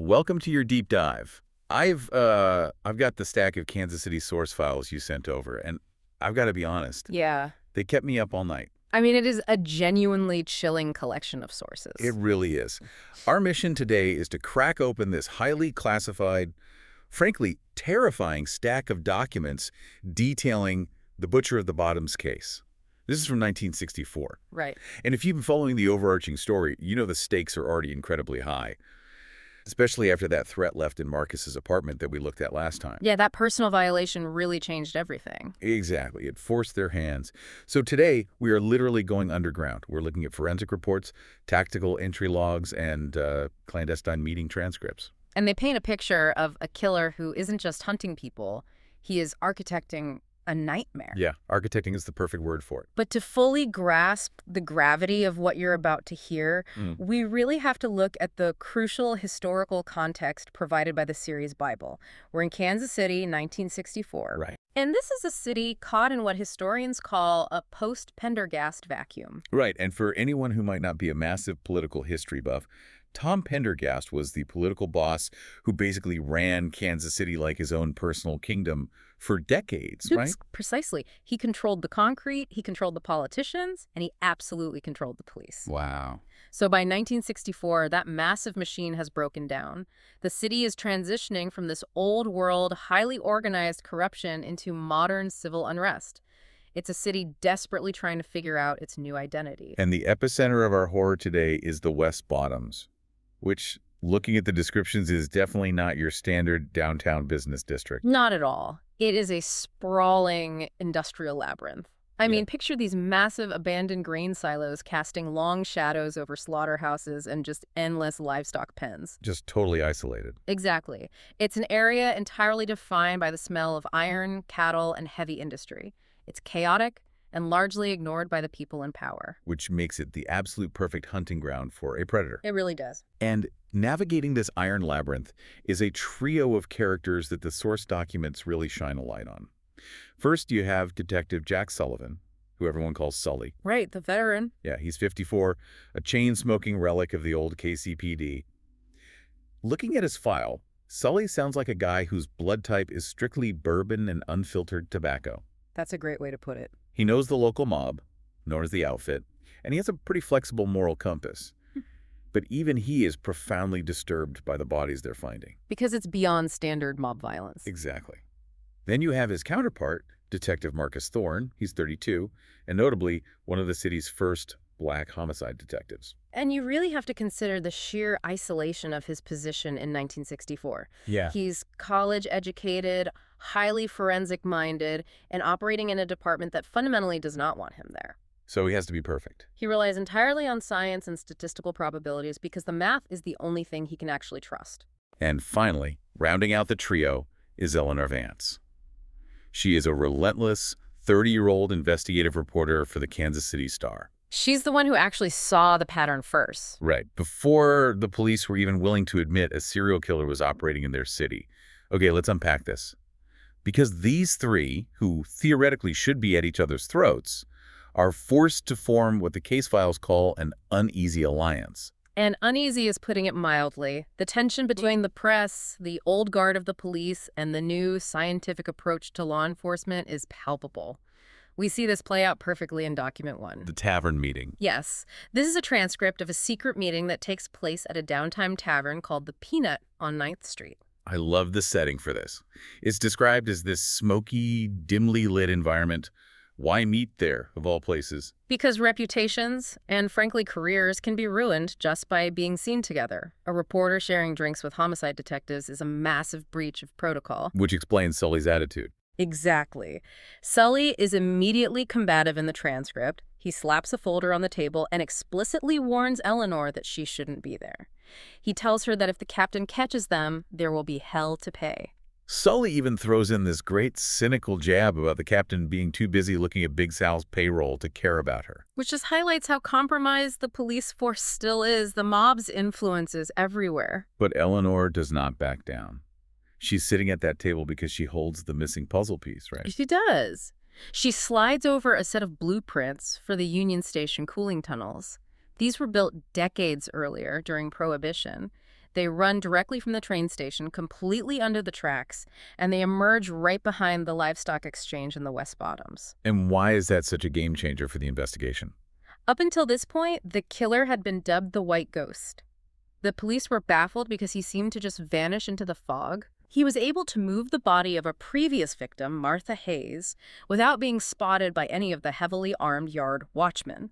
Welcome to your deep dive. I've got the stack of Kansas City source files you sent over, and I've got to be honest, Yeah. they kept me up all night. I mean, it is a genuinely chilling collection of sources. It really is. Our mission today is to crack open this highly classified, frankly, terrifying stack of documents detailing the Butcher of the Bottoms case. This is from 1964. Right. And if you've been following the overarching story, you know the stakes are already incredibly high, especially after that threat left in Marcus's apartment that we looked at last time. Yeah, that personal violation really changed everything. Exactly. It forced their hands. So today, we are literally going underground. We're looking at forensic reports, tactical entry logs, and clandestine meeting transcripts. And they paint a picture of a killer who isn't just hunting people, he is architecting a nightmare. Yeah, architecting is the perfect word for it. But to fully grasp the gravity of what you're about to hear, we really have to look at the crucial historical context provided by the series Bible. We're in Kansas City, 1964. Right. And this is a city caught in what historians call a post-Pendergast vacuum. Right, and for anyone who might not be a massive political history buff, Tom Pendergast was the political boss who basically ran Kansas City like his own personal kingdom for decades, right? Precisely. He controlled the concrete, he controlled the politicians, and he absolutely controlled the police. Wow. So by 1964, that massive machine has broken down. The city is transitioning from this old world, highly organized corruption into modern civil unrest. It's a city desperately trying to figure out its new identity. And the epicenter of our horror today is the West Bottoms, which, looking at the descriptions, is definitely not your standard downtown business district. Not at all. It is a sprawling industrial labyrinth. I mean, picture these massive abandoned grain silos casting long shadows over slaughterhouses and just endless livestock pens. Just totally isolated. Exactly. It's an area entirely defined by the smell of iron, cattle, and heavy industry. It's chaotic and largely ignored by the people in power. Which makes it the absolute perfect hunting ground for a predator. It really does. And navigating this iron labyrinth is a trio of characters that the source documents really shine a light on. First, you have Detective Jack Sullivan, who everyone calls Sully. Right, the veteran. Yeah, he's 54, a chain-smoking relic of the old KCPD. Looking at his file, Sully sounds like a guy whose blood type is strictly bourbon and unfiltered tobacco. That's a great way to put it. He knows the local mob, known as the Outfit, and he has a pretty flexible moral compass. But even he is profoundly disturbed by the bodies they're finding. Because it's beyond standard mob violence. Exactly. Then you have his counterpart, Detective Marcus Thorne. He's 32, and notably one of the city's first black homicide detectives. And you really have to consider the sheer isolation of his position in 1964. Yeah. He's college-educated, highly forensic-minded, and operating in a department that fundamentally does not want him there. So he has to be perfect. He relies entirely on science and statistical probabilities because the math is the only thing he can actually trust. And finally, rounding out the trio is Eleanor Vance. She is a relentless 30-year-old investigative reporter for the Kansas City Star. She's the one who actually saw the pattern first. Right, before the police were even willing to admit a serial killer was operating in their city. Okay, let's unpack this. Because these three, who theoretically should be at each other's throats, are forced to form what the case files call an uneasy alliance. And uneasy is putting it mildly. The tension between the press, the old guard of the police, and the new scientific approach to law enforcement is palpable. We see this play out perfectly in Document 1. The tavern meeting. Yes. This is a transcript of a secret meeting that takes place at a downtime tavern called the Peanut on 9th Street. I love the setting for this. It's described as this smoky, dimly lit environment. Why meet there, of all places? Because reputations and, frankly, careers can be ruined just by being seen together. A reporter sharing drinks with homicide detectives is a massive breach of protocol. Which explains Sully's attitude. Exactly. Sully is immediately combative in the transcript. He slaps a folder on the table and explicitly warns Eleanor that she shouldn't be there. He tells her that if the captain catches them, there will be hell to pay. Sully even throws in this great cynical jab about the captain being too busy looking at Big Sal's payroll to care about her. Which just highlights how compromised the police force still is. The mob's influence is everywhere. But Eleanor does not back down. She's sitting at that table because she holds the missing puzzle piece, right? She does. She slides over a set of blueprints for the Union Station cooling tunnels. These were built decades earlier during Prohibition. They run directly from the train station, completely under the tracks, and they emerge right behind the livestock exchange in the West Bottoms. And why is that such a game changer for the investigation? Up until this point, the killer had been dubbed the White Ghost. The police were baffled because he seemed to just vanish into the fog. He was able to move the body of a previous victim, Martha Hayes, without being spotted by any of the heavily armed yard watchmen.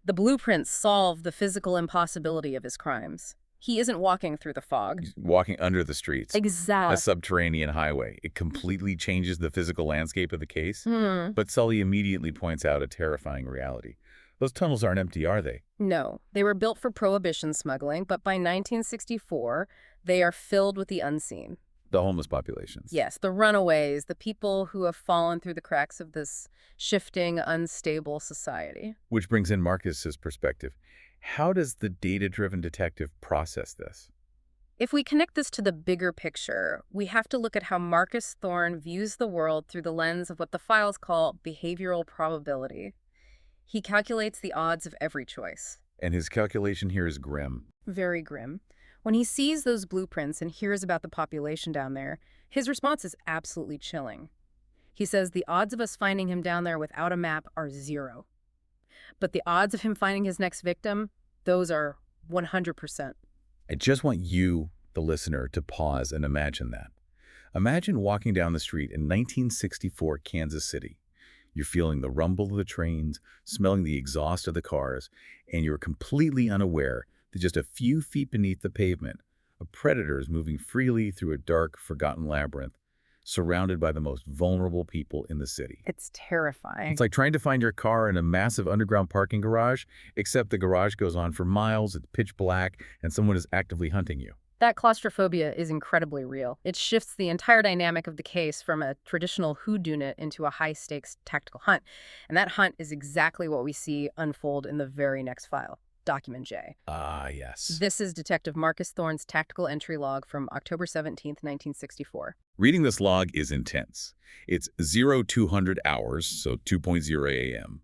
The blueprints solve the physical impossibility of his crimes. He isn't walking through the fog. He's walking under the streets. Exactly. A subterranean highway. It completely changes the physical landscape of the case. But Sully immediately points out a terrifying reality. Those tunnels aren't empty, are they? No, they were built for prohibition smuggling, but by 1964, they are filled with the unseen. The homeless populations. Yes, the runaways, the people who have fallen through the cracks of this shifting, unstable society. Which brings in Marcus's perspective. How does the data-driven detective process this? If we connect this to the bigger picture, we have to look at how Marcus Thorne views the world through the lens of what the files call behavioral probability. He calculates the odds of every choice. And his calculation here is grim. Very grim. When he sees those blueprints and hears about the population down there, his response is absolutely chilling. He says the odds of us finding him down there without a map are 0. But the odds of him finding his next victim, those are 100%. I just want you, the listener, to pause and imagine that. Imagine walking down the street in 1964 Kansas City. You're feeling the rumble of the trains, smelling the exhaust of the cars, and you're completely unaware that just a few feet beneath the pavement, a predator is moving freely through a dark, forgotten labyrinth, surrounded by the most vulnerable people in the city. It's terrifying. It's like trying to find your car in a massive underground parking garage, except the garage goes on for miles, it's pitch black, and someone is actively hunting you. That claustrophobia is incredibly real. It shifts the entire dynamic of the case from a traditional whodunit into a high-stakes tactical hunt. And that hunt is exactly what we see unfold in the very next file, Document J. Ah, yes. This is Detective Marcus Thorne's tactical entry log from October 17th, 1964. Reading this log is intense. It's 0200 hours, so 2:00 a.m.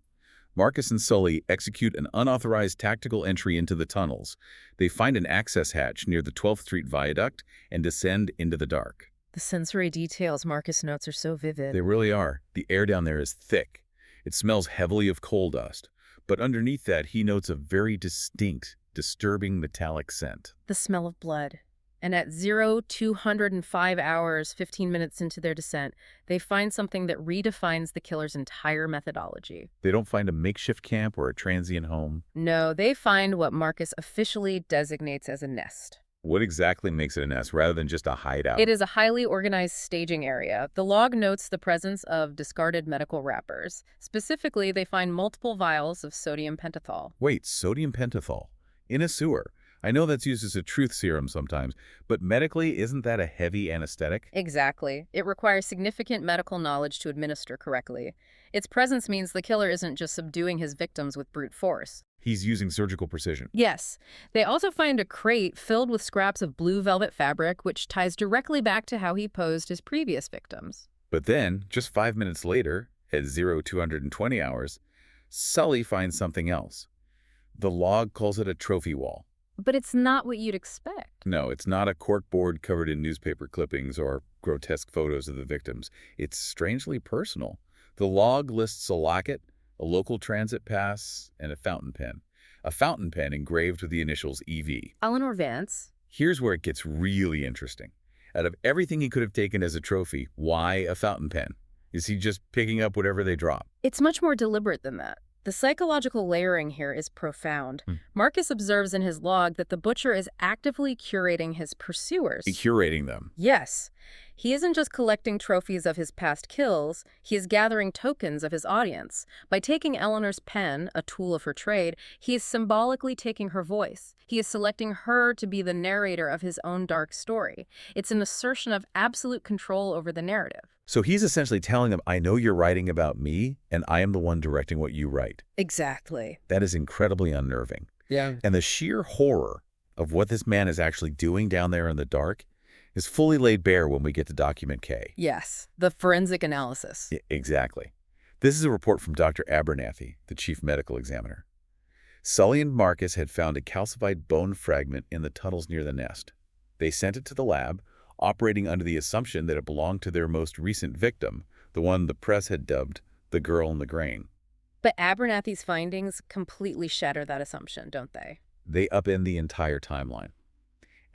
Marcus and Sully execute an unauthorized tactical entry into the tunnels. They find an access hatch near the 12th Street Viaduct and descend into the dark. The sensory details Marcus notes are so vivid. They really are. The air down there is thick. It smells heavily of coal dust. But underneath that, he notes a very distinct, disturbing metallic scent. The smell of blood. And at 0205 hours, 15 minutes into their descent, they find something that redefines the killer's entire methodology. They don't find a makeshift camp or a transient home. No, they find what Marcus officially designates as a nest. What exactly makes it a nest rather than just a hideout? It is a highly organized staging area. The log notes the presence of discarded medical wrappers. Specifically, they find multiple vials of sodium pentothal. Wait, sodium pentothal? In a sewer? I know that's used as a truth serum sometimes, but medically, isn't that a heavy anesthetic? Exactly. It requires significant medical knowledge to administer correctly. Its presence means the killer isn't just subduing his victims with brute force. He's using surgical precision. Yes. They also find a crate filled with scraps of blue velvet fabric, which ties directly back to how he posed his previous victims. But then, just 5 minutes later, at 0220 hours, Sully finds something else. The log calls it a trophy wall. But it's not what you'd expect. No, it's not a corkboard covered in newspaper clippings or grotesque photos of the victims. It's strangely personal. The log lists a locket, a local transit pass, and a fountain pen. A fountain pen engraved with the initials EV. Eleanor Vance. Here's where it gets really interesting. Out of everything he could have taken as a trophy, why a fountain pen? Is he just picking up whatever they drop? It's much more deliberate than that. The psychological layering here is profound. Marcus observes in his log that the butcher is actively curating his pursuers. Curating them. Yes. He isn't just collecting trophies of his past kills, he is gathering tokens of his audience. By taking Eleanor's pen, a tool of her trade, he is symbolically taking her voice. He is selecting her to be the narrator of his own dark story. It's an assertion of absolute control over the narrative. So he's essentially telling them, I know you're writing about me, and I am the one directing what you write. Exactly. That is incredibly unnerving. Yeah. And the sheer horror of what this man is actually doing down there in the dark is fully laid bare when we get to Document K. Yes, the forensic analysis. Exactly. This is a report from Dr. Abernathy, the chief medical examiner. Sully and Marcus had found a calcified bone fragment in the tunnels near the nest. They sent it to the lab, operating under the assumption that it belonged to their most recent victim, the one the press had dubbed the girl in the grain. But Abernathy's findings completely shatter that assumption, don't they? They upend the entire timeline.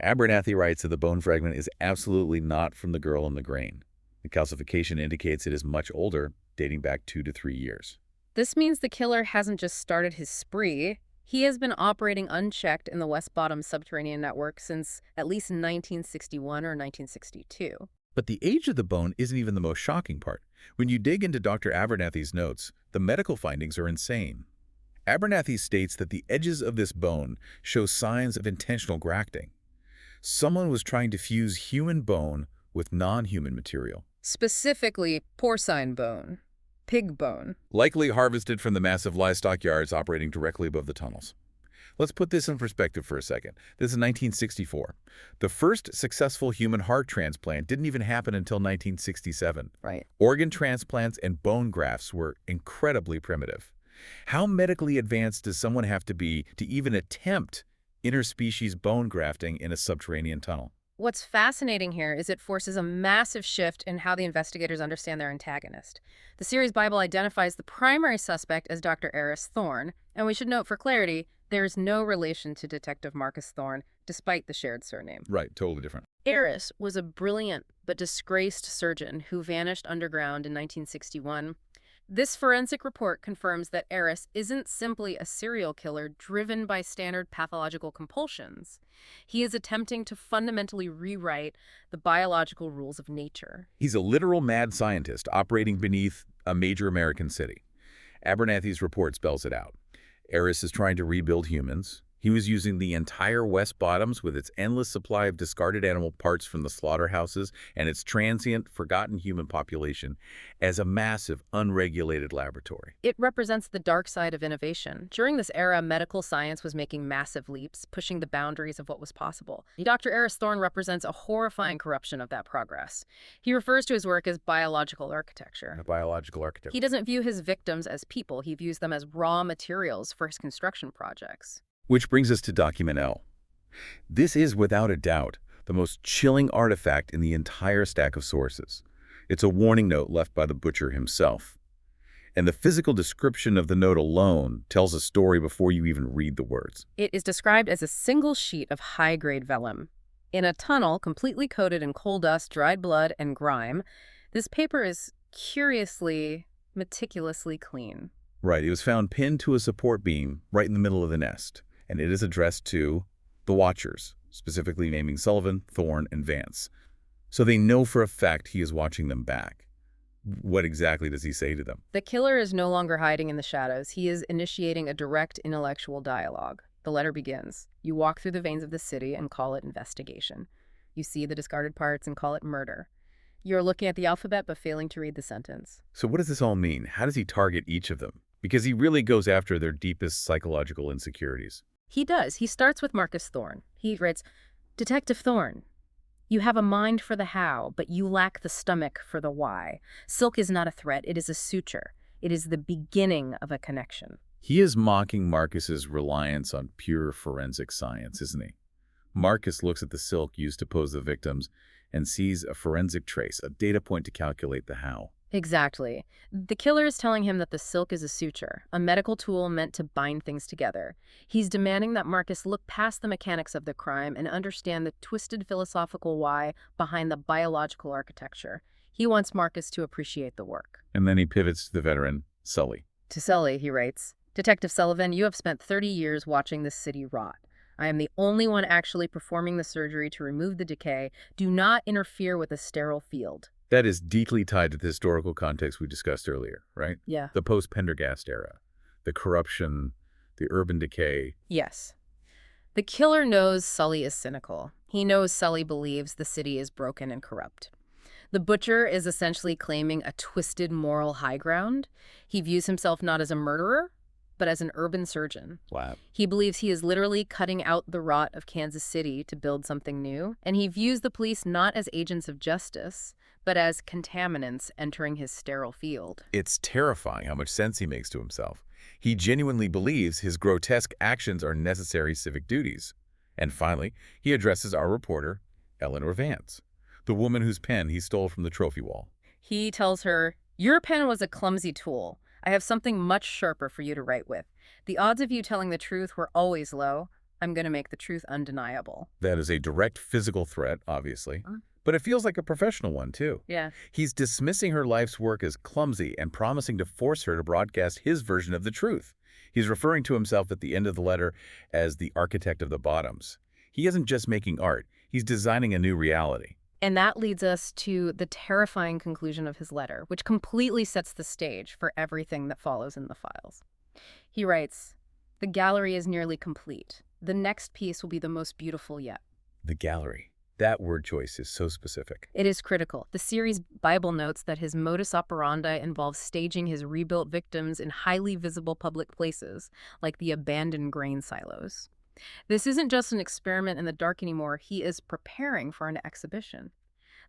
Abernathy writes that the bone fragment is absolutely not from the girl in the grain. The calcification indicates it is much older, dating back 2 to 3 years. This means the killer hasn't just started his spree. He has been operating unchecked in the West Bottom subterranean network since at least 1961 or 1962. But the age of the bone isn't even the most shocking part. When you dig into Dr. Abernathy's notes, the medical findings are insane. Abernathy states that the edges of this bone show signs of intentional grafting. Someone was trying to fuse human bone with non-human material. Specifically, porcine bone, pig bone. Likely harvested from the massive livestock yards operating directly above the tunnels. Let's put this in perspective for a second. This is 1964. The first successful human heart transplant didn't even happen until 1967. Right. Organ transplants and bone grafts were incredibly primitive. How medically advanced does someone have to be to even attempt interspecies bone grafting in a subterranean tunnel? What's fascinating here is it forces a massive shift in how the investigators understand their antagonist. The series Bible identifies the primary suspect as Dr. Eris Thorne, and we should note for clarity, there is no relation to Detective Marcus Thorne, despite the shared surname. Right, totally different. Eris was a brilliant but disgraced surgeon who vanished underground in 1961. This forensic report confirms that Eris isn't simply a serial killer driven by standard pathological compulsions. He is attempting to fundamentally rewrite the biological rules of nature. He's a literal mad scientist operating beneath a major American city. Abernathy's report spells it out. Eris is trying to rebuild humans. He was using the entire West Bottoms with its endless supply of discarded animal parts from the slaughterhouses and its transient, forgotten human population as a massive, unregulated laboratory. It represents the dark side of innovation. During this era, medical science was making massive leaps, pushing the boundaries of what was possible. Dr. Eris Thorne represents a horrifying corruption of that progress. He refers to his work as biological architecture. A biological architect. He doesn't view his victims as people. He views them as raw materials for his construction projects. Which brings us to Document L. This is, without a doubt, the most chilling artifact in the entire stack of sources. It's a warning note left by the butcher himself. And the physical description of the note alone tells a story before you even read the words. It is described as a single sheet of high-grade vellum. In a tunnel completely coated in coal dust, dried blood, and grime, this paper is curiously, meticulously clean. Right, it was found pinned to a support beam right in the middle of the nest. And it is addressed to the Watchers, specifically naming Sullivan, Thorne, and Vance. So they know for a fact he is watching them back. What exactly does he say to them? The killer is no longer hiding in the shadows. He is initiating a direct intellectual dialogue. The letter begins. You walk through the veins of the city and call it investigation. You see the discarded parts and call it murder. You're looking at the alphabet but failing to read the sentence. So what does this all mean? How does he target each of them? Because he really goes after their deepest psychological insecurities. He does. He starts with Marcus Thorne. He writes, Detective Thorne, you have a mind for the how, but you lack the stomach for the why. Silk is not a threat. It is a suture. It is the beginning of a connection. He is mocking Marcus's reliance on pure forensic science, isn't he? Marcus looks at the silk used to pose the victims and sees a forensic trace, a data point to calculate the how. Exactly. The killer is telling him that the silk is a suture, a medical tool meant to bind things together. He's demanding that Marcus look past the mechanics of the crime and understand the twisted philosophical why behind the biological architecture. He wants Marcus to appreciate the work. And then he pivots to the veteran, Sully. To Sully, he writes, Detective Sullivan, you have spent 30 years watching this city rot. I am the only one actually performing the surgery to remove the decay. Do not interfere with a sterile field. That is deeply tied to the historical context we discussed earlier, right? Yeah. The post-Pendergast era, the corruption, the urban decay. Yes. The killer knows Sully is cynical. He knows Sully believes the city is broken and corrupt. The butcher is essentially claiming a twisted moral high ground. He views himself not as a murderer, but as an urban surgeon. Wow. He believes he is literally cutting out the rot of Kansas City to build something new, and he views the police not as agents of justice, but as contaminants entering his sterile field. It's terrifying how much sense he makes to himself. He genuinely believes his grotesque actions are necessary civic duties. And finally, he addresses our reporter, Eleanor Vance, the woman whose pen he stole from the trophy wall. He tells her, "Your pen was a clumsy tool. I have something much sharper for you to write with. The odds of you telling the truth were always low. I'm going to make the truth undeniable." That is a direct physical threat, obviously, Mm. but it feels like a professional one, too. Yeah. He's dismissing her life's work as clumsy and promising to force her to broadcast his version of the truth. He's referring to himself at the end of the letter as the architect of the bottoms. He isn't just making art, he's designing a new reality. And that leads us to the terrifying conclusion of his letter, which completely sets the stage for everything that follows in the files. He writes, "The gallery is nearly complete. The next piece will be the most beautiful yet." The gallery. That word choice is so specific. It is critical. The series Bible notes that his modus operandi involves staging his rebuilt victims in highly visible public places, like the abandoned grain silos. This isn't just an experiment in the dark anymore. He is preparing for an exhibition.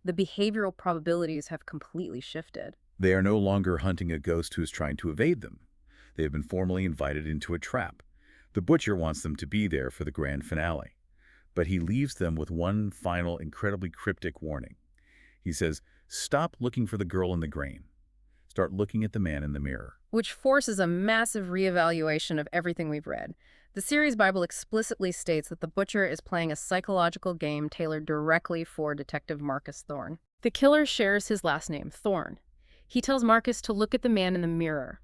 The behavioral probabilities have completely shifted. They are no longer hunting a ghost who is trying to evade them. They have been formally invited into a trap. The butcher wants them to be there for the grand finale. But he leaves them with one final, incredibly cryptic warning. He says, "Stop looking for the girl in the grain. Start looking at the man in the mirror." Which forces a massive reevaluation of everything we've read. The series Bible explicitly states that the butcher is playing a psychological game tailored directly for Detective Marcus Thorne. The killer shares his last name, Thorne. He tells Marcus to look at the man in the mirror.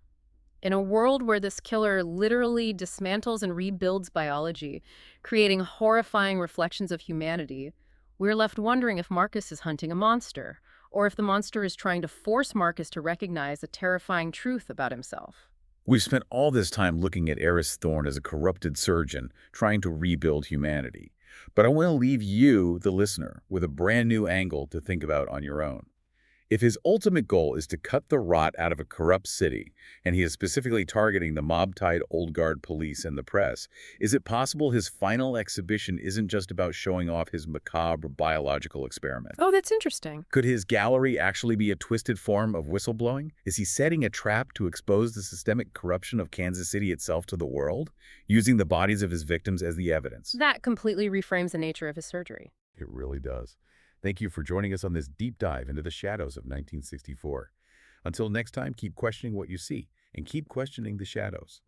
In a world where this killer literally dismantles and rebuilds biology, creating horrifying reflections of humanity, we're left wondering if Marcus is hunting a monster, or if the monster is trying to force Marcus to recognize a terrifying truth about himself. We've spent all this time looking at Eris Thorne as a corrupted surgeon trying to rebuild humanity. But I want to leave you, the listener, with a brand new angle to think about on your own. If his ultimate goal is to cut the rot out of a corrupt city, and he is specifically targeting the mob-tied old guard police and the press, is it possible his final exhibition isn't just about showing off his macabre biological experiment? Oh, that's interesting. Could his gallery actually be a twisted form of whistleblowing? Is he setting a trap to expose the systemic corruption of Kansas City itself to the world, using the bodies of his victims as the evidence? That completely reframes the nature of his surgery. It really does. Thank you for joining us on this deep dive into the shadows of 1964. Until next time, keep questioning what you see and keep questioning the shadows.